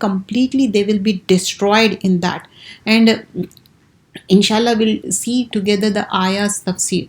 completely they will be destroyed in that. And inshallah we'll see together the ayah's tafsir.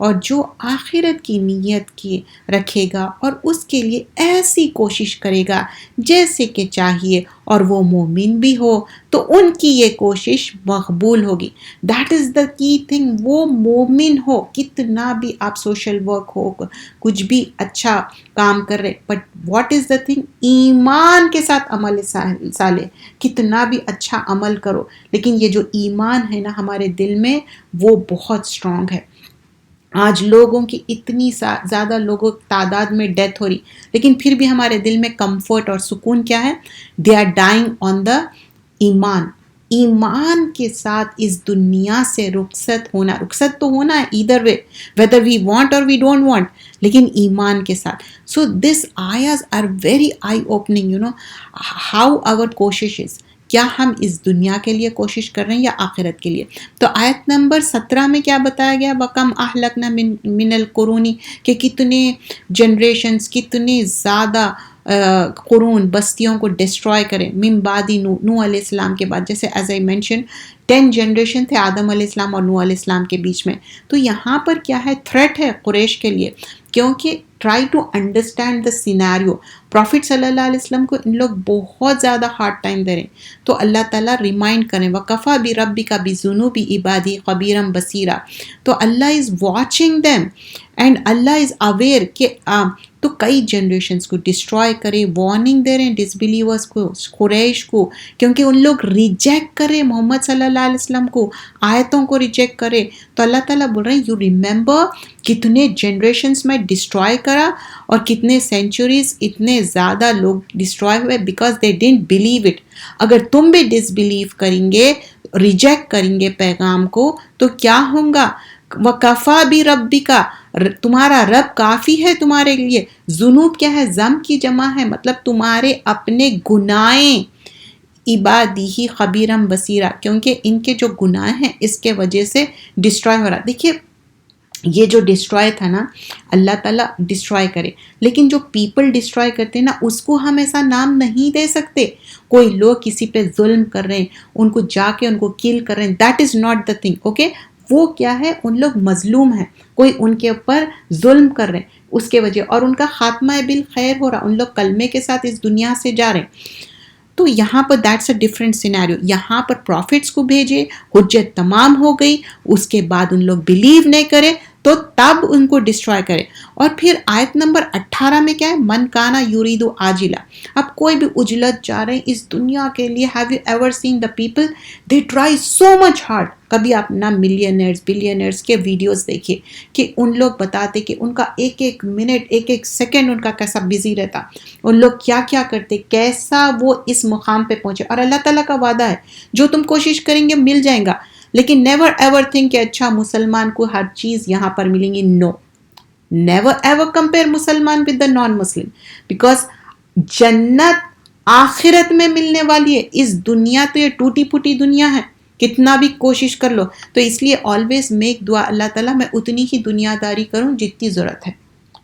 اور جو آخرت کی نیت کی رکھے گا اور اس کے لیے ایسی کوشش کرے گا جیسے کہ چاہیے اور وہ مومن بھی ہو تو ان کی یہ کوشش مقبول ہوگی. دیٹ از دا کی تھنگ. وہ مومن ہو, کتنا بھی آپ سوشل ورک ہو, کچھ بھی اچھا کام کر رہے, but what is the thing, ایمان کے ساتھ عمل صالح. کتنا بھی اچھا عمل کرو لیکن یہ جو ایمان ہے نا ہمارے دل میں وہ بہت اسٹرانگ ہے. آج لوگوں کی اتنی زیادہ لوگوں تعداد میں ڈیتھ ہو رہی لیکن پھر بھی ہمارے دل میں کمفرٹ اور سکون کیا ہے؟ دے آر ڈائنگ آن دا ایمان. ایمان کے ساتھ اس دنیا سے رخصت تو ہونا ہے either way, whether we want or we don't want, لیکن ایمان کے ساتھ. So this ayahs are very eye opening, how our کوشش is. کیا ہم اس دنیا کے لیے کوشش کر رہے ہیں یا آخرت کے لیے؟ تو آیت نمبر 17 میں کیا بتایا گیا؟ وَكَمْ أَهْلَكْنَا مِنَ الْقُرُونِ کہ کتنے جنریشنز, کتنے زیادہ قرون بستیوں کو ڈسٹروائے کریں. من بعد نوح علیہ السلام کے بعد, جیسے ایز آئی مینشن 10 جنریشن تھے آدم علیہ السلام اور نوح علیہ السلام کے بیچ میں. تو یہاں پر کیا ہے؟ تھریٹ ہے قریش کے لیے, کیونکہ try to understand the scenario. Prophet صلی اللہ علیہ وسلم کو ان لوگ بہت زیادہ ہارڈ ٹائم دے رہے ہیں, تو اللہ تعالیٰ ریمائنڈ کریں وَقَفَى بِرَبِّكَ بِذُنُوبِ عِبَادِهِ خَبِيرًا بَصِيرًا. تو Allah is watching them and Allah is aware کہ تو کئی جنریشنز کو ڈسٹروائے کرے. وارننگ دے رہے ہیں ڈسبیلیورس کو, قریش کو, کیونکہ ان لوگ ریجیکٹ کرے محمد صلی اللہ علیہ وسلم کو, آیتوں کو ریجیکٹ کرے. تو اللہ تعالیٰ بول رہے ہیں یو ریممبر کتنے جنریشنز میں ڈسٹروائے کرا اور کتنے سینچوریز اتنے زیادہ لوگ ڈسٹروائے ہوئے because they didn't believe it. اگر تم بھی ڈس بلیو کریں گے, ریجیکٹ کریں گے پیغام کو, تو کیا ہوگا؟ وَكَفَى بِرَبِّكَ تمہارا رب کافی ہے تمہارے لیے. ذنوب کیا ہے؟ ذنب کی جمع ہے, مطلب تمہارے اپنے گناہیں. عبادی خبیرم بصیرہ, کیونکہ ان کے جو گناہ ہیں اس کے وجہ سے ڈسٹروائے ہو رہا. دیکھیے یہ جو ڈسٹروائے تھا نا, اللہ تعالیٰ ڈسٹروائے کرے, لیکن جو پیپل ڈسٹروائے کرتے ہیں نا اس کو ہم ایسا نام نہیں دے سکتے. کوئی لوگ کسی پہ ظلم کر رہے ہیں, ان کو جا کے ان کو کل کر رہے ہیں, that is not the thing. Okay, وہ کیا ہے؟ ان لوگ مظلوم ہیں, کوئی ان کے اوپر ظلم کر رہے ہیں اس کے وجہ, اور ان کا خاتمہ بالخیر ہو رہا, ان لوگ کلمے کے ساتھ اس دنیا سے جا رہے ہیں. تو یہاں پر دیٹس اے ڈفرینٹ سینیریو. یہاں پر پروفٹس کو بھیجے, حجت تمام ہو گئی, اس کے بعد ان لوگ بلیو نہیں کرے تو تب ان کو ڈسٹرائے کرے. اور پھر آیت نمبر 18 میں کیا ہے؟ من کانا یرید عاجلا. اب کوئی بھی اجلت جا رہے ہیں اس دنیا کے لیے. Have you ever scene the people they try so much hard. کبھی آپ نا ملینئرز بلینئرز کے ویڈیوز دیکھیے کہ ان لوگ بتاتے کہ ان کا ایک ایک منٹ ایک ایک سیکنڈ ان کا کیسا بزی رہتا, ان لوگ کیا کیا کرتے, کیسا وہ اس مقام پہ پہنچے. اور اللہ تعالیٰ کا وعدہ ہے جو تم کوشش کریں گے مل جائیں گا, لیکن نیور ایور تھنک کہ اچھا مسلمان کو ہر چیز یہاں پر ملیں گی. نو, نیور ایور کمپیئر مسلمان with the naan Muslim, because جنت آخرت میں ملنے والی ہے. اس دنیا تو یہ ٹوٹی پھوٹی دنیا ہے, کتنا بھی کوشش کر لو. تو اس لیے آلویز میک دعا, اللہ تعالیٰ میں اتنی ہی دنیا داری کروں جتنی ضرورت ہے.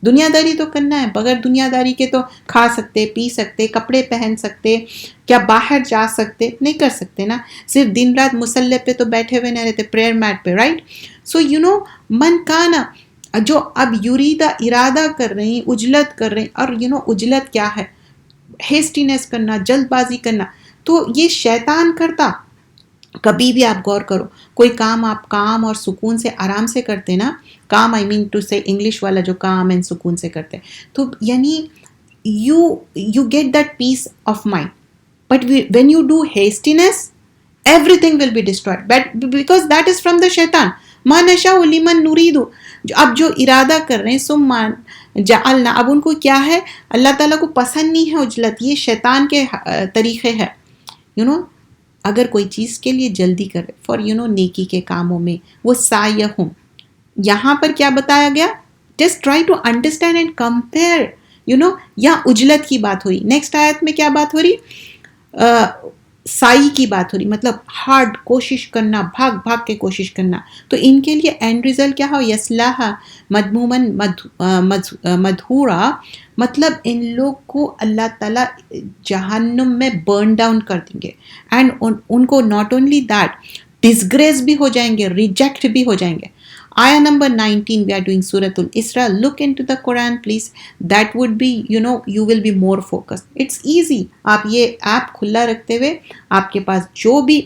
دنیا داری تو کرنا ہے, بغیر دنیا داری کے تو کھا سکتے, پی سکتے, کپڑے پہن سکتے, کیا باہر جا سکتے؟ نہیں کر سکتے نا. صرف دن رات مسلح پہ تو بیٹھے ہوئے نہیں رہتے, پریئر میٹ پہ, رائٹ. سو من کانا, جو اب یریدہ ارادہ کر رہے ہیں, اجلت کر رہے ہیں. اور اجلت کیا ہے؟ ہیسٹینس کرنا, جلد بازی کرنا. تو یہ شیطان کرتا. کبھی بھی آپ غور کرو, کوئی کام آپ کام اور سکون سے آرام سے کرتے نا, کام آئی مین ٹو سے انگلش والا جو کام اینڈ سکون سے کرتے, تو یعنی you get that peace of mind. But when you do hastiness everything will be destroyed because that is from the شیطان. ما نشاء لمن نرید, اب جو ارادہ کر رہے ہیں ثم جعلنا, اب ان کو کیا ہے؟ اللہ تعالیٰ کو پسند نہیں ہے اجلت, یہ شیطان کے طریقے ہے. اگر کوئی چیز کے لیے جلدی کرے فار نیکی کے کاموں میں, وہ سعیہم, یہاں پر کیا بتایا گیا؟ Just try to understand and compare. یہاں اجلت کی بات ہو رہی, نیکسٹ آیت میں کیا بات ہو رہی؟ سائی کی بات ہو رہی, مطلب ہارڈ کوشش کرنا, بھاگ بھاگ کے کوشش کرنا. تو ان کے لیے اینڈ ریزلٹ کیا ہو؟ یصلاح مذموماً مدحورا, مطلب ان لوگ کو اللہ تعالیٰ جہنم میں برن ڈاؤن کر دیں گے. اینڈ ان کو ناٹ اونلی دیٹ ڈسگریس بھی ہو جائیں گے, ریجیکٹ بھی ہو جائیں گے. Ayah number 19, we are doing Surah Al-Isra. Look into the Quran, please. That would be, you will be more focused. It's easy. آپ یہ ایپ کھلا رکھتے ہوئے آپ کے پاس جو بھی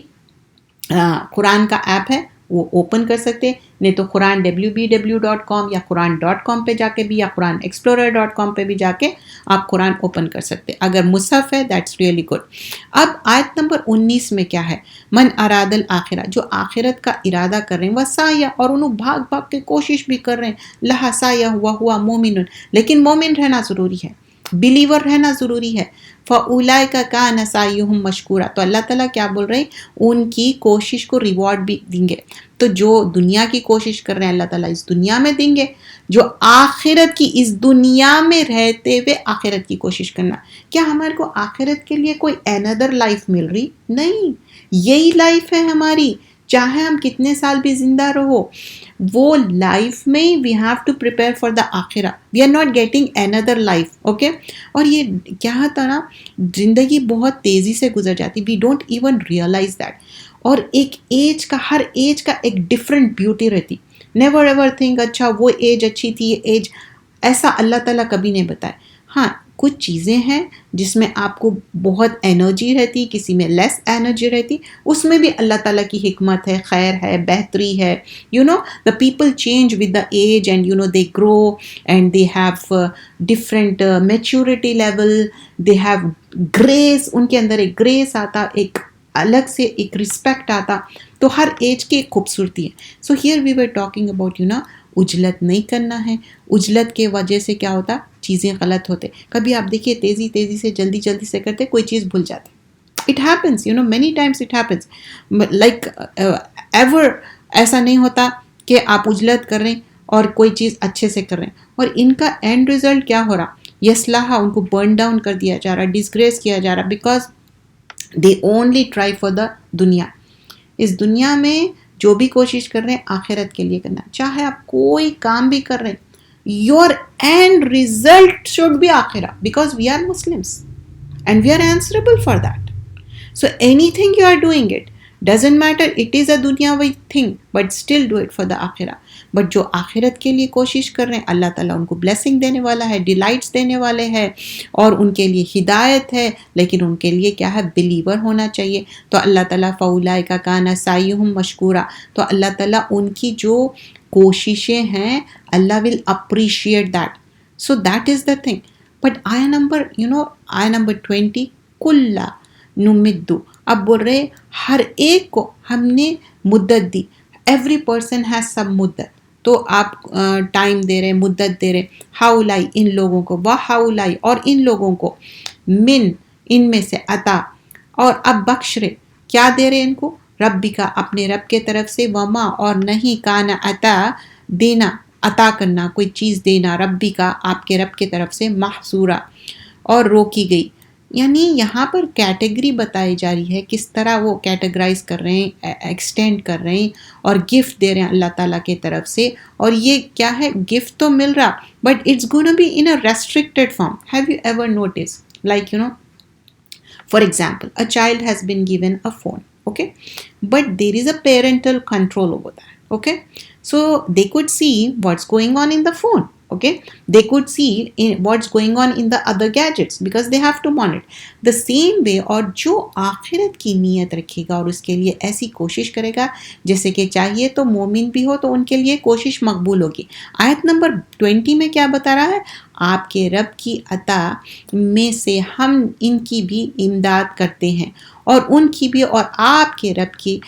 قرآن کا ایپ ہے وہ اوپن کر سکتے، نہیں تو قرآن www.com یا قرآن.com پہ جا کے بھی، یا قرآن explorer.com پہ بھی جا کے آپ قرآن اوپن کر سکتے. اگر مصحف ہے دیٹس ریئلی گڈ. اب آیت نمبر 19 میں کیا ہے؟ من اراد الآخرہ، جو آخرت کا ارادہ کر رہے ہیں، وسعی، اور انہوں بھاگ بھاگ کے کوشش بھی کر رہے ہیں، لہا سعی ہوا مومن، لیکن مومن رہنا ضروری ہے، بلیور رہنا ضروری ہے. فَأُولَئِكَ كَانَ سَعْيُهُمْ مَشْكُورًا، تو اللہ تعالیٰ کیا بول رہے ہیں؟ ان کی کوشش کو ریوارڈ بھی دیں گے. تو جو دنیا کی کوشش کر رہے ہیں اللہ تعالیٰ اس دنیا میں دیں گے، جو آخرت کی اس دنیا میں رہتے ہوئے آخرت کی کوشش کرنا. کیا ہمارے کو آخرت کے لیے کوئی another لائف مل رہی؟ نہیں، یہی لائف ہے ہماری، چاہے ہم کتنے سال بھی زندہ رہو، وہ لائف میں we have to prepare for the آخرہ. وی آر ناٹ گیٹنگ اندر لائف. اوکے. اور یہ کیا ہوتا نا، زندگی بہت تیزی سے گزر جاتی، we don't even realize that. اور ایک ایج کا، ہر ایج کا ایک ڈفرینٹ بیوٹی رہتی. نیور ایور تھنک اچھا وہ ایج اچھی تھی، یہ ایج ایسا اللہ تعالیٰ کبھی نہیں بتائے. ہاں کچھ چیزیں ہیں جس میں آپ کو بہت انرجی رہتی، کسی میں لیس انرجی رہتی، اس میں بھی اللہ تعالیٰ کی حکمت ہے، خیر ہے، بہتری ہے. the people change with the age and they grow and they have different maturity level, they have grace، ان کے اندر ایک گریس آتا، ایک الگ سے ایک رسپیکٹ آتا. تو ہر ایج کی ایک خوبصورتی ہے. So here we were talking about اجلت نہیں کرنا ہے. اجلت کے وجہ سے کیا ہوتا، چیزیں غلط ہوتے. کبھی آپ دیکھیے تیزی سے جلدی سے کرتے، کوئی چیز بھول جاتے. It happens, many times it happens. Like ever ایسا نہیں ہوتا کہ آپ اجلت کر رہے ہیں اور کوئی چیز اچھے سے کر رہے ہیں، اور ان کا اینڈ ریزلٹ کیا ہو رہا؟ یسلاحہ، ان کو برن ڈاؤن کر دیا جا رہا، ڈسگریس کیا جا رہا، because they only try for دا دنیا. اس دنیا میں جو بھی کوشش کر رہے ہیں آخرت کے لیے کرنا. چاہے آپ کوئی کام بھی کر رہے ہیں، your end result should be akhirah, because we are Muslims and we are answerable for that. So anything you are doing, it doesn't matter, it is a dunyawi thing, but still do it for the akhirah. But جو آخرت کے لیے کوشش کر رہے ہیں اللہ تعالیٰ ان کو بلیسنگ دینے والا ہے، ڈیلائٹس دینے والے ہیں، اور ان کے لیے ہدایت ہے، لیکن ان کے لیے کیا ہے؟ بلیور ہونا چاہیے. تو اللہ تعالیٰ فَأُولَئِكَ كَانَ سَعْيُهُمْ مَشْكُورًا، تو اللہ تعالیٰ ان کی جو کوششیں ہیں اللہ will appreciate that. So that is the thing. But آیہ نمبر 20 کُلّا نُمِدُّ، اب بول رہے ہر ایک کو ہم نے مدت دی. ایوری پرسن ہیز سم مدت. تو آپ ٹائم دے رہے، مدت دے رہے. ہاؤلائی، ان لوگوں کو، وہ ہاؤلائی، اور ان لوگوں کو، من، ان میں سے، عطا، اور اب بخش رہے. کیا دے رہے ان کو؟ ربی کا، اپنے رب کے طرف سے، وما، اور نہیں، کانا، عطا، دینا، عطا کرنا، کوئی چیز دینا، ربی کا، آپ کے رب کے طرف سے، محصورہ، اور روکی گئی. یعنی یہاں پر کیٹیگری بتائی جا رہی ہے، کس طرح وہ کیٹیگرائز کر رہے ہیں، ایکسٹینڈ کر رہے ہیں، اور گفٹ دے رہے ہیں اللہ تعالیٰ کی طرف سے. اور یہ کیا ہے؟ گفٹ تو مل رہا، but it's gonna be in a restricted form. Have you ever notice like for example, a child has been given a phone, okay, but there is a parental control over that, okay. So they could see what's going on in the phone, okay, they could see what's going on in the other gadgets because they have to monitor. The same way, اور جو آخرت کی نیت رکھے گا اور اس کے لیے ایسی کوشش کرے گا جیسے کہ چاہیے تو مومن بھی ہو، تو ان کے لیے کوشش مقبول ہوگی. آیت نمبر 20 میں کیا بتا رہا ہے؟ آپ کے رب کی عطا میں سے ہم ان کی بھی امداد کرتے ہیں، اور ان کی بھی، اور آپ کے رب کی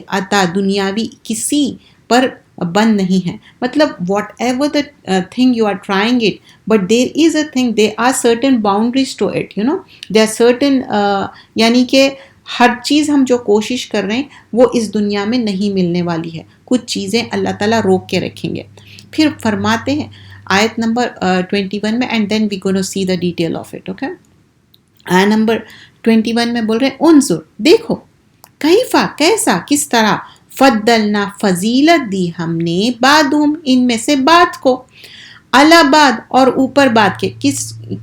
عطا دنیاوی کسی پر بند نہیں ہے. مطلب what ever the thing you are trying it, but there is a thing, there are certain boundaries to it, there are certain, یعنی کہ ہر چیز ہم جو کوشش کر رہے ہیں وہ اس دنیا میں نہیں ملنے والی ہے. کچھ چیزیں اللہ تعالیٰ روک کے رکھیں گے. پھر فرماتے ہیں آیت نمبر 21 میں، and then we gonna see the detail of it, okay. آیت نمبر 21 میں بول رہے ہیں انظر، دیکھو، کیفا، کیسا، کس طرح، فضلنا، فضیلت دی ہم نے، بعضهم، ان میں سے بات کو، علی بعض، اور اوپر بات کے،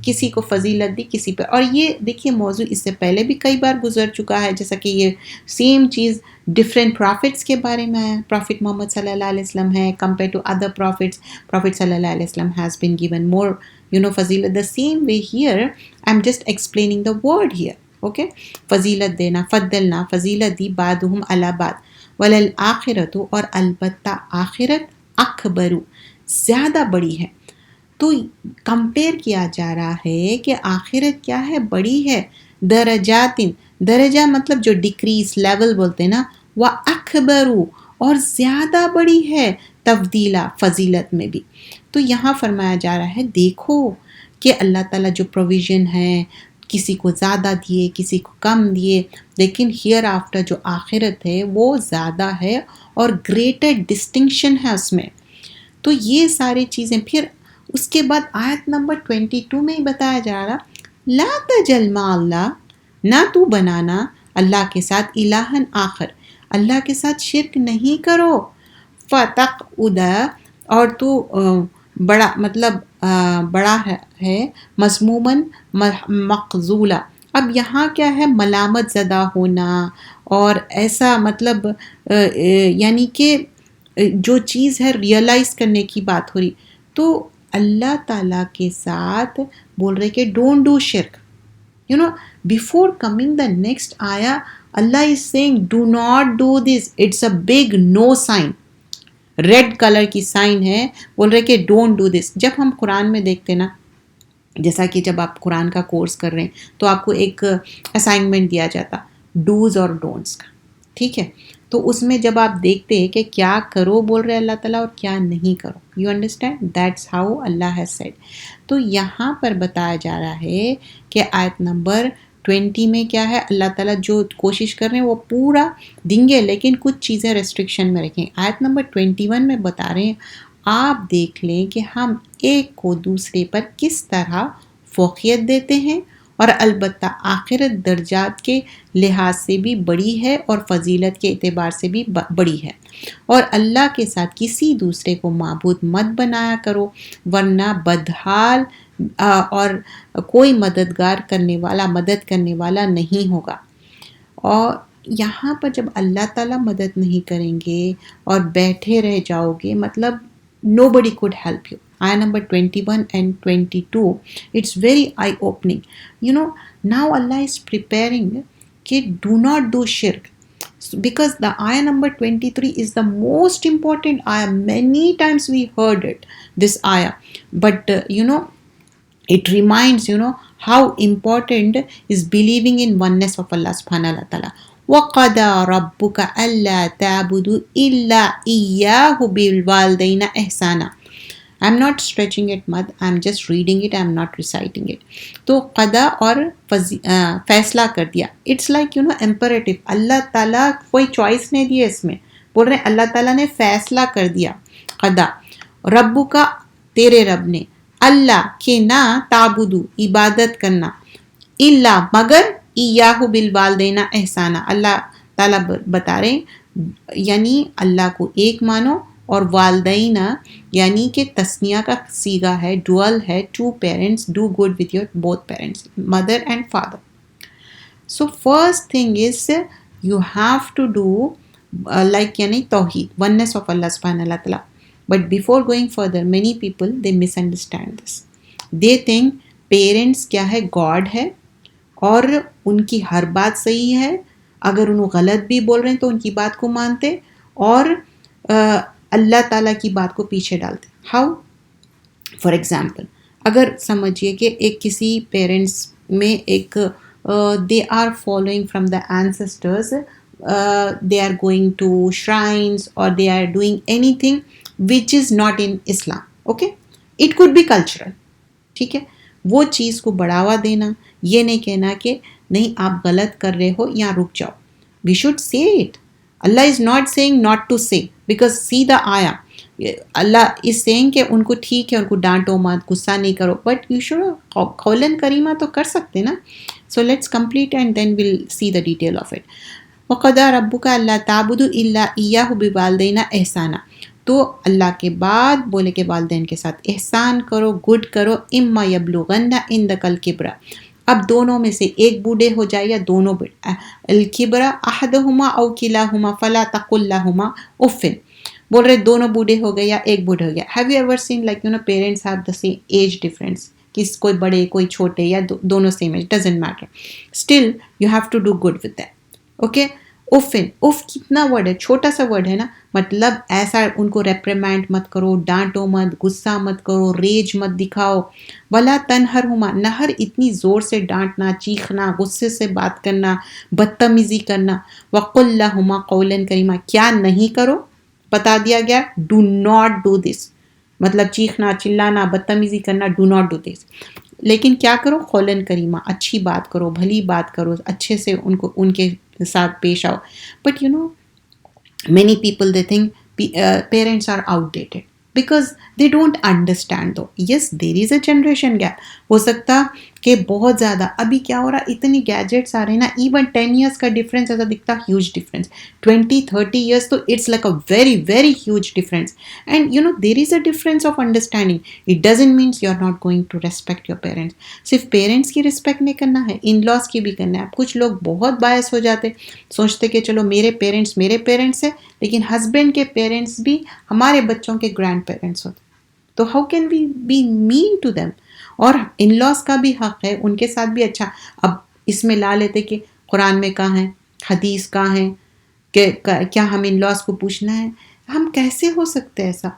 کسی کو فضیلت دی کسی پہ. اور یہ دیکھیے موضوع اس سے پہلے بھی کئی بار گزر چکا ہے، جیسا کہ یہ سیم چیز ڈفرینٹ پرافٹس کے بارے میں آیا. پرافٹ محمد صلی اللہ علیہ وسلم ہے compare to other prophets. Prophet صلی اللہ علیہ وسلم ہیز بین گیون مور فضیلت. The same way here I am just explaining the word here. Okay, فضیلت دینا, فضلنا, فضیلت دی, بعدہم علی بعد. وللآخرۃ, اور البتہ آخرت, اکبر, زیادہ بڑی ہے. تو کمپیئر کیا جا رہا ہے کہ آخرت کیا ہے, بڑی ہے. درجات, درجہ مطلب جو ڈکریز لیول بولتے ہیں نا, وہ اکبر, اور زیادہ بڑی ہے, تفضیلا, فضیلت میں بھی. تو یہاں فرمایا جا رہا ہے دیکھو کہ اللہ تعالیٰ جو پروویژن ہے, کسی کو زیادہ دیے, کسی کو کم دیے, لیکن ہیئر آفٹر جو آخرت ہے وہ زیادہ ہے اور گریٹر ڈسٹنکشن ہے اس میں. تو یہ ساری چیزیں پھر اس کے بعد آیت نمبر 22 میں ہی بتایا جا رہا, لا تجل مع اللہ, نہ تو بنانا اللہ کے ساتھ الہن آخر, اللہ کے ساتھ شرک نہیں کرو. فتقعد, اور تو بڑا مطلب بڑا ہے, مذموماً مخذولا. اب یہاں کیا ہے, ملامت زدہ ہونا, اور ایسا مطلب یعنی کہ جو چیز ہے ریئلائز کرنے کی بات ہو رہی. تو اللہ تعالیٰ کے ساتھ بول رہے کہ ڈونٹ ڈو شرک. Before coming the next ayah, Allah is saying do not do this. It's a big no sign. Red colour کی سائن ہے, بول رہے کہ ڈونٹ ڈو دس. جب ہم قرآن میں دیکھتے نا, جیسا کہ جب آپ قرآن کا کورس کر رہے ہیں تو آپ کو ایک اسائنمنٹ دیا جاتا ڈوز اور ڈونٹس کا, ٹھیک ہے. تو اس میں جب آپ دیکھتے ہیں کہ کیا کرو بول رہے اللہ تعالیٰ اور کیا نہیں کرو, you understand, that's how Allah has said. تو یہاں پر بتایا جا رہا ہے کہ آیت نمبر 20 میں کیا ہے, اللہ تعالیٰ جو کوشش کر رہے ہیں وہ پورا دیں گے, لیکن کچھ چیزیں ریسٹرکشن میں رکھیں. آیت نمبر 21 میں بتا رہے ہیں آپ دیکھ لیں کہ ہم ایک کو دوسرے پر کس طرح فوقیت دیتے ہیں, اور البتہ آخرت درجات کے لحاظ سے بھی بڑی ہے اور فضیلت کے اعتبار سے بھی بڑی ہے. اور اللہ کے ساتھ کسی دوسرے کو معبود مت بنایا کرو, ورنہ بدحال اور کوئی مددگار کرنے والا, مدد کرنے والا نہیں ہوگا. اور یہاں پر جب اللہ تعالیٰ مدد نہیں کریں گے اور بیٹھے رہ جاؤ گے, مطلب nobody could help you. Ayah number 21 and 22, it's very eye-opening. Now Allah is preparing کہ do not do shirk. Because the ayah number 23 is the most important ayah. Many times we heard it, this ayah. But, it reminds, how important is believing in oneness of Allah subhanahu wa ta'ala. وَقَضَى رَبُّكَ أَلَّا تَعْبُدُوا إِلَّا إِيَّاهُ بِالْوَالِدَيْنِ إِحْسَانًا. I'm not stretching it much, I'm just reading it, I'm not reciting it. تو قضا اور فیصلہ کر دیا, it's like imperative. اللہ تعالیٰ کوئی چوائس نہیں دی اس میں, بول رہے ہیں اللہ تعالیٰ نے فیصلہ کر دیا. قضا ربو کا, تیرے رب نے, اللہ کہ نہ, تعبدو عبادت کرنا, الا مگر, ایاہو بالوالدین احسانا. اللہ تعالیٰ بتا رہے ہیں یعنی اللہ کو ایک مانو, اور والدین یعنی کہ تثنیہ کا صیغہ ہے, ڈوئل ہے, two parents, do good with your both parents, mother and father. So first thing is you have to do like یعنی توحید, وننس آف اللہ سبحانہ اللہ تعالیٰ. But before going further many people they misunderstand this. They think parents کیا ہے, God ہے, اور ان کی ہر بات صحیح ہے, اگر انہوں غلط بھی بول رہے ہیں تو ان کی بات کو مانتے, اور اللہ تعالیٰ کی بات کو پیچھے ڈالتے. ہاؤ؟ فار ایگزامپل, اگر سمجھیے کہ ایک کسی پیرنٹس میں ایک they are following from the ancestors, they are going to shrines or they are doing anything which is not in Islam. Okay, it could be cultural. ٹھیک ہے, وہ چیز کو بڑھاوا دینا, یہ نہیں کہنا کہ نہیں آپ غلط کر رہے ہو, یہاں رک جاؤ. We should say it. Allah is not saying not to say, because see the ayah. Allah is saying کہ ان کو ٹھیک ہے, ان کو ڈانٹو مت, غصہ نہیں کرو, but you should قولاً کریمہ تو کر سکتے نا. So let's complete and then we'll see the detail of it. وَقَضَى رَبُّكَ أَلَّا تَعْبُدُوا إِلَّا إِيَّاهُ بِوَالِدَيْنَ إِحْسَانًا. تو اللہ کے بعد بولے کہ والدین کے ساتھ احسان کرو, گڈ کرو. اِمَّا يَبْلُغَنَّ عِندَكَ الْكِبْرَ, اب دونوں میں سے ایک بوڑھے ہو جائے یا دونوں الکبر احدہما او کلاہما فلا تقل لہما اف، بول رہے دونوں بوڑھے ہو گئے یا ایک بوڑھے ہو گیا. Have you ever seen like parents have the same age difference, کس کوئی بڑے کوئی چھوٹے یا دونوں same age, doesn't matter, still you have to do good with that. Okay. اوفن، اوف کتنا ورڈ ہے، چھوٹا سا ورڈ ہے نا، مطلب ایسا ان کو ریپریمینڈ مت کرو، ڈانٹو مت، غصہ مت کرو، ریج مت دکھاؤ. ولا تنہرہما، نہر اتنی زور سے ڈانٹنا، چیخنا، غصے سے بات کرنا، بدتمیزی کرنا. وقل لہما قولا کریما، کیا نہیں کرو، بتا دیا گیا ڈو ناٹ ڈو دس، مطلب چیخنا چلانا بدتمیزی کرنا، ڈو ناٹ ڈو دس. لیکن کیا کرو، قولاً کریمہ، اچھی بات کرو، بھلی بات کرو، اچھے سے ان کے ساتھ پیش آؤ. But many people they think parents are outdated because they don't understand though. Yes, there is a generation gap. ہو سکتا کہ بہت زیادہ، ابھی کیا ہو رہا، اتنی گیجٹس آ رہے ہیں نا، ایون 10 years کا ڈفرینس ایسا دکھتا ہیوج ڈفرینس، 20-30 years تو it's like a very very huge difference. And there is a difference of understanding. It doesn't means you are not going to respect your parents. صرف parents کی respect نہیں کرنا ہے، ان لاس کی بھی کرنا ہے. اب کچھ لوگ بہت باعث ہو جاتے، سوچتے کہ چلو میرے پیرنٹس ہیں، لیکن ہسبینڈ کے پیرنٹس بھی ہمارے بچوں کے گرینڈ پیرنٹس ہوتے، تو how can we be mean to them. اور ان لاس کا بھی حق ہے، ان کے ساتھ بھی اچھا. اب اس میں لا لیتے کہ قرآن میں کہاں ہے، حدیث کہاں ہے، کہ کیا ہم ان لاس کو پوچھنا ہے. ہم کیسے ہو سکتے ایسا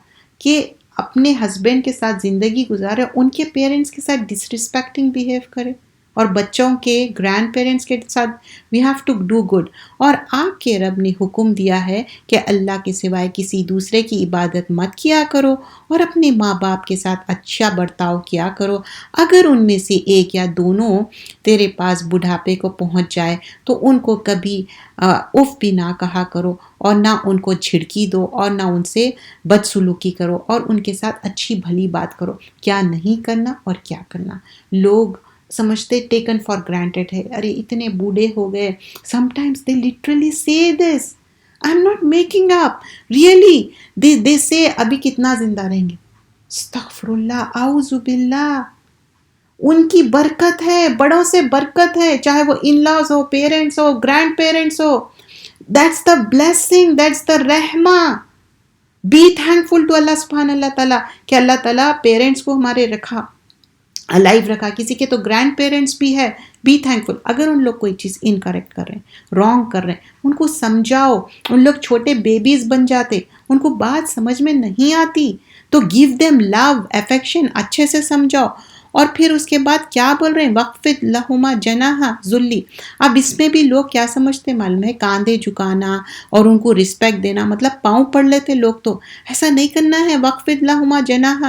کہ اپنے ہسبینڈ کے ساتھ زندگی گزارے، ان کے پیرنٹس کے ساتھ ڈس ریسپیکٹنگ بیہیو کرے، اور بچوں کے گرینڈ پیرنٹس کے ساتھ we have to do good. اور آپ کے رب نے حکم دیا ہے کہ اللہ کے سوائے کسی دوسرے کی عبادت مت کیا کرو، اور اپنے ماں باپ کے ساتھ اچھا برتاؤ کیا کرو. اگر ان میں سے ایک یا دونوں تیرے پاس بڑھاپے کو پہنچ جائے تو ان کو کبھی اف بھی نہ کہا کرو، اور نہ ان کو جھڑکی دو، اور نہ ان سے بدسلوکی کرو، اور ان کے ساتھ اچھی بھلی بات کرو. کیا نہیں کرنا اور کیا کرنا. لوگ سمجھتے ٹیکن فار گرانٹیڈ ہے، ارے اتنے بوڑھے ہو گئے. Some times they literally say this, I am not making up, really they say ابھی کتنا زندہ رہیں گے. استغفر اللہ، اعوذ باللہ. ان کی برکت ہے، بڑوں سے برکت ہے، چاہے وہ ان لاز ہو، پیرنٹس ہو، گرینڈ پیرنٹس ہو. That's the blessing, that's the رحمہ. بی تھینکفل ٹو اللہ سبحانہ اللہ تعالیٰ کہ اللہ تعالیٰ پیرنٹس کو ہمارے رکھا، الائیو رکھا. کسی کے تو گرینڈ پیرنٹس بھی ہے، بی تھینکفل. اگر ان لوگ کوئی چیز انکریکٹ کر رہے ہیں، رانگ کر رہے ہیں، ان کو سمجھاؤ. ان لوگ چھوٹے بیبیز بن جاتے، ان کو بات سمجھ میں نہیں آتی، تو گیو دیم لو، افیکشن، اچھے سے سمجھاؤ. اور پھر اس کے بعد کیا بول رہے ہیں، وقفت لہما جناح ذلی. اب اس میں بھی لوگ کیا سمجھتے معلوم ہے، کاندھے جھکانا اور ان کو رسپیکٹ دینا مطلب پاؤں پڑ لیتے لوگ. تو ایسا نہیں کرنا ہے. وقفت لہما جناح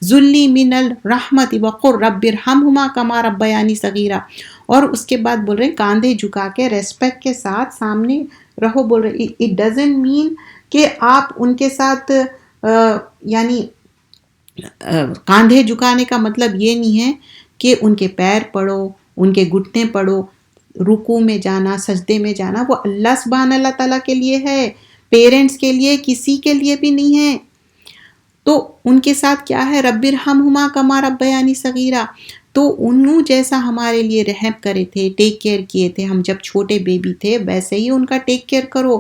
ذلی من الرحمت وقل رب ارحمہما کما ربیانی صغیرا. اور اس کے بعد بول رہے ہیں کاندھے جھکا کے ریسپیکٹ کے ساتھ سامنے رہو. بول رہے اٹ ڈزنٹ مین کہ آپ ان کے ساتھ یعنی کاندھے جھکانے کا مطلب یہ نہیں ہے کہ ان کے پیر پڑو، ان کے گھٹنے پڑو. رکوع میں جانا، سجدے میں جانا وہ اللہ سبحانہ اللہ تعالیٰ کے لیے ہے، پیرنٹس کے لیے کسی کے لیے بھی نہیں ہے. تو ان کے ساتھ کیا ہے، رب ارحمہما کما ربیانی صغیرا. تو انہوں جیسا ہمارے لیے رحم کرے تھے، ٹیک کیئر کیے تھے، ہم جب چھوٹے بیبی تھے ویسے ہی ان کا ٹیک کیئر کرو.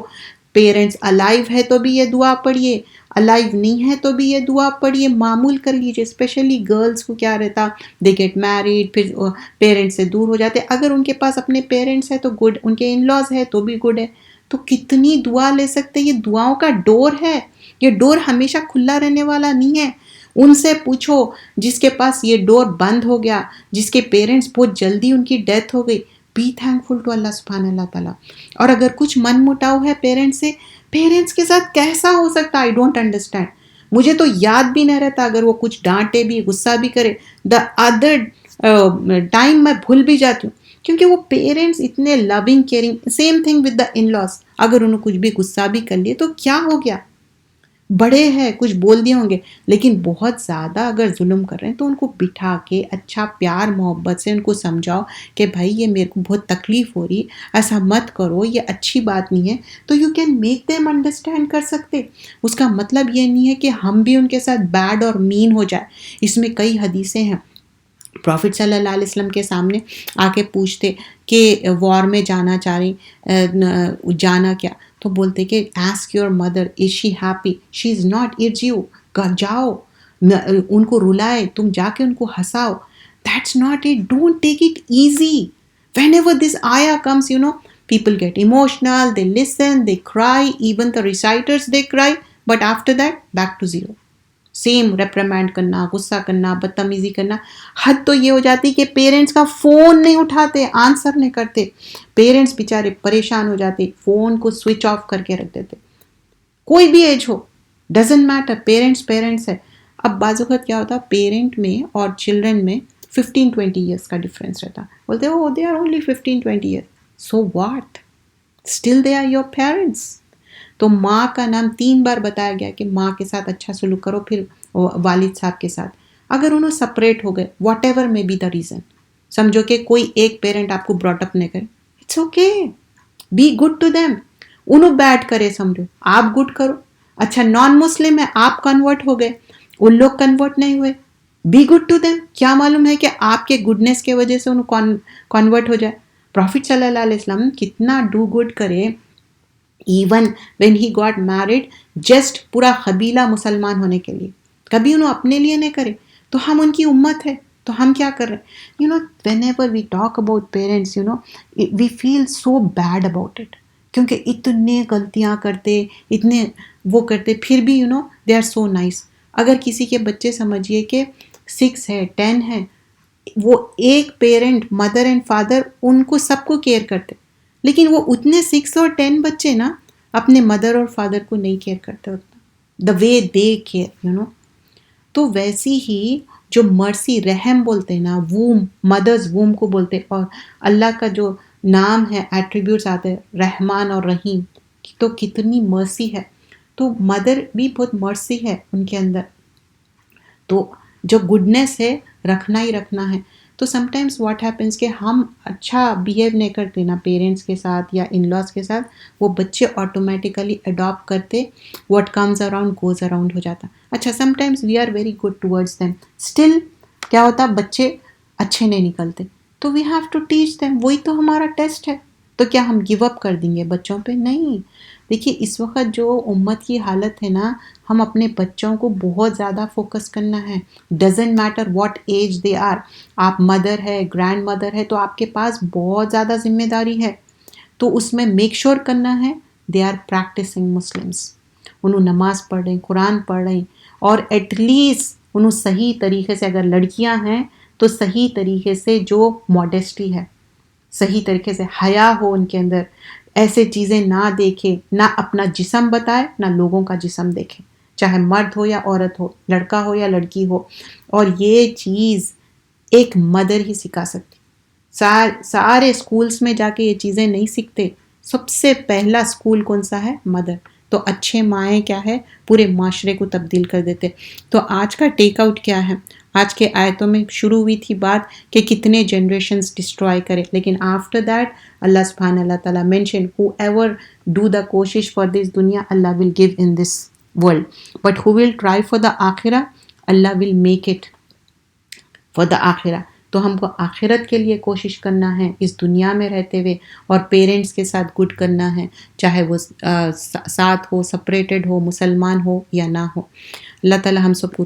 پیرنٹس الائیو ہے تو بھی یہ دعا پڑھیے، الائیو نہیں ہے تو بھی یہ دعا پڑھیے. معمول کر لیجیے. اسپیشلی گرلز کو کیا رہتا، دے گیٹ میریڈ، پھر پیرنٹس سے دور ہو جاتے. اگر ان کے پاس اپنے پیرنٹس ہے تو گڈ، ان کے ان لاز ہے تو بھی گڈ ہے. تو کتنی دعا لے سکتے. یہ دعاؤں کا ڈور ہے، یہ ڈور ہمیشہ کھلا رہنے والا نہیں ہے. ان سے پوچھو جس کے پاس یہ ڈور بند ہو گیا، جس کے پیرنٹس بہت جلدی ان کی ڈیتھ ہو گئی. بی تھینکفل ٹو اللہ سبحانہ اللہ تعالیٰ. اور اگر کچھ من مٹاؤ ہے پیرنٹس سے، پیرنٹس کے ساتھ کیسا ہو سکتا، آئی ڈونٹ انڈرسٹینڈ. مجھے تو یاد بھی نہیں رہتا اگر وہ کچھ ڈانٹے بھی، غصہ بھی کرے، دا ادر ٹائم میں بھول بھی جاتی ہوں، کیونکہ وہ پیرنٹس اتنے loving caring. Same thing with the in-laws. اگر انہوں کچھ بھی غصہ بھی کر لیے تو کیا ہو گیا، بڑے ہیں کچھ بول دیے ہوں گے، لیکن بہت زیادہ اگر ظلم کر رہے ہیں تو ان کو بٹھا کے اچھا پیار محبت سے ان کو سمجھاؤ کہ بھائی یہ میرے کو بہت تکلیف ہو رہی، ایسا مت کرو، یہ اچھی بات نہیں ہے. تو you can make them understand کر سکتے. اس کا مطلب یہ نہیں ہے کہ ہم بھی ان کے ساتھ بیڈ اور مین ہو جائے. اس میں کئی حدیثیں ہیں پروفٹ صلی اللہ علیہ وسلم کے سامنے آ کے پوچھتے کہ وار میں جانا چاہ رہی، جانا کیا؟ تو بولتے کہ ask your mother is she happy, she is not urge you, جاؤ ان کو رلائے، تم جا کے ان کو ہنساؤ. That's not it, don't take it easy. Whenever this ayah comes, people get emotional, they listen, they cry, even the reciters, they cry, but after that, back to zero. Same reprimand کرنا، غصہ کرنا، بدتمیزی کرنا. حد تو یہ ہو جاتی کہ پیرنٹس کا فون نہیں اٹھاتے، آنسر نہیں کرتے. پیرنٹس بیچارے پریشان ہو جاتے، فون کو سوئچ آف کر کے رکھ دیتے. کوئی بھی ایج ہو، ڈزنٹ میٹر، پیرنٹس ہے. اب بعض اوقات کیا ہوتا، پیرنٹ میں اور چلڈرن میں 15-20 ایئرس کا ڈفرینس رہتا. بولتے ہو they are only 15-20 years, so what, still they are your parents. تو ماں کا نام 3 بار بتایا گیا کہ ماں کے ساتھ اچھا سلوک کرو، پھر والد صاحب کے ساتھ. اگر انہوں سپریٹ ہو گئے، واٹ ایور میں بی دا ریزن، سمجھو کہ کوئی ایک پیرنٹ آپ کو براٹ اپ نہیں کرے، it's okay, be good to them. انہوں بیڈ کرے سمجھو، آپ گڈ کرو. اچھا نان مسلم ہے، آپ کنورٹ ہو گئے، ان لوگ کنورٹ نہیں ہوئے، بی گڈ ٹو دیم. کیا معلوم ہے کہ آپ کے گڈنس کی وجہ سے انہوں کنورٹ ہو جائے. پروفٹ صلی اللہ علیہ وسلم کتنا ڈو گڈ کرے. Even when he got married, just پورا قبیلہ مسلمان ہونے کے لیے، کبھی انہوں اپنے لیے نہیں کرے. تو ہم ان کی امت ہے، تو ہم کیا کر رہے ہیں؟ Whenever we talk about parents, we feel so bad about it, کیونکہ اتنے غلطیاں کرتے، اتنے وہ کرتے، پھر بھی دے آر سو نائس. اگر کسی کے بچے سمجھیے کہ 6 ہے، 10 ہے، وہ ایک پیرنٹ، مدر اینڈ فادر، ان کو سب کو کیئر کرتے، لیکن وہ اتنے 6 اور 10 بچے نا اپنے مدر اور فادر کو نہیں کیئر کرتے اتنا، دا وے دے کیئر. تو ویسی ہی جو مرسی، رحم بولتے ہیں نا، ووم، مدرز ووم کو بولتے. اور اللہ کا جو نام ہے، ایٹریبیوٹس آتے ہیں رحمان اور رحیم، تو کتنی مرسی ہے. تو مدر بھی بہت مرسی ہے ان کے اندر. تو جو گڈنس ہے رکھنا ہی رکھنا ہے. تو سم ٹائمس واٹ ہیپنس کہ ہم اچھا بیہیو نہیں کرتے نا پیرنٹس کے ساتھ یا ان لاس کے ساتھ، وہ بچے آٹومیٹیکلی اڈاپٹ کرتے، what comes around goes around ہو جاتا. اچھا sometimes we are very good towards them, still کیا ہوتا، بچے اچھے نہیں نکلتے. تو we have to teach them, وہی تو ہمارا ٹیسٹ ہے. تو کیا ہم گیو اپ کر دیں گے بچوں پہ؟ نہیں. دیکھیے اس وقت جو امت کی حالت ہے نا، ہم اپنے بچوں کو بہت زیادہ فوکس کرنا ہے. Doesn't matter what age they are. آپ مدر ہے، گرینڈ مدر ہے، تو آپ کے پاس بہت زیادہ ذمہ داری ہے. تو اس میں میک شور کرنا ہے دے آر پریکٹسنگ مسلمس، انہوں نماز پڑھ رہے ہیں، قرآن پڑھ رہے ہیں، اور ایٹ لیسٹ انہوں صحیح طریقے سے، اگر لڑکیاں ہیں تو صحیح طریقے سے جو ماڈیسٹی ہے، صحیح طریقے سے حیا ہو ان کے اندر، ایسے چیزیں نہ دیکھے، نہ اپنا جسم بتائے، نہ لوگوں کا جسم دیکھے، چاہے مرد ہو یا عورت ہو، لڑکا ہو یا لڑکی ہو. اور یہ چیز ایک مدر ہی سکھا سکتی. سارے اسکولس میں جا کے یہ چیزیں نہیں سیکھتے. سب سے پہلا اسکول کون سا ہے؟ مدر. تو اچھے مائیں کیا ہے، پورے معاشرے کو تبدیل کر دیتے. تو آج کا ٹیک آؤٹ کیا ہے؟ آج کے آیتوں میں شروع ہوئی تھی بات کہ کتنے جنریشنز ڈسٹرائے کرے، لیکن آفٹر دیٹ اللہ سبحانہ اللہ تعالیٰ mention whoever do the کوشش فار دس دنیا، Allah will give in this world, but who will try for the آخرہ، Allah will make it for the آخرہ. تو ہم کو آخرت کے لیے کوشش کرنا ہے اس دنیا میں رہتے ہوئے، اور پیرنٹس کے ساتھ گڈ کرنا ہے، چاہے وہ ساتھ ہو، سپریٹڈ ہو، مسلمان ہو یا نہ ہو. اللہ تعالیٰ ہم سب کو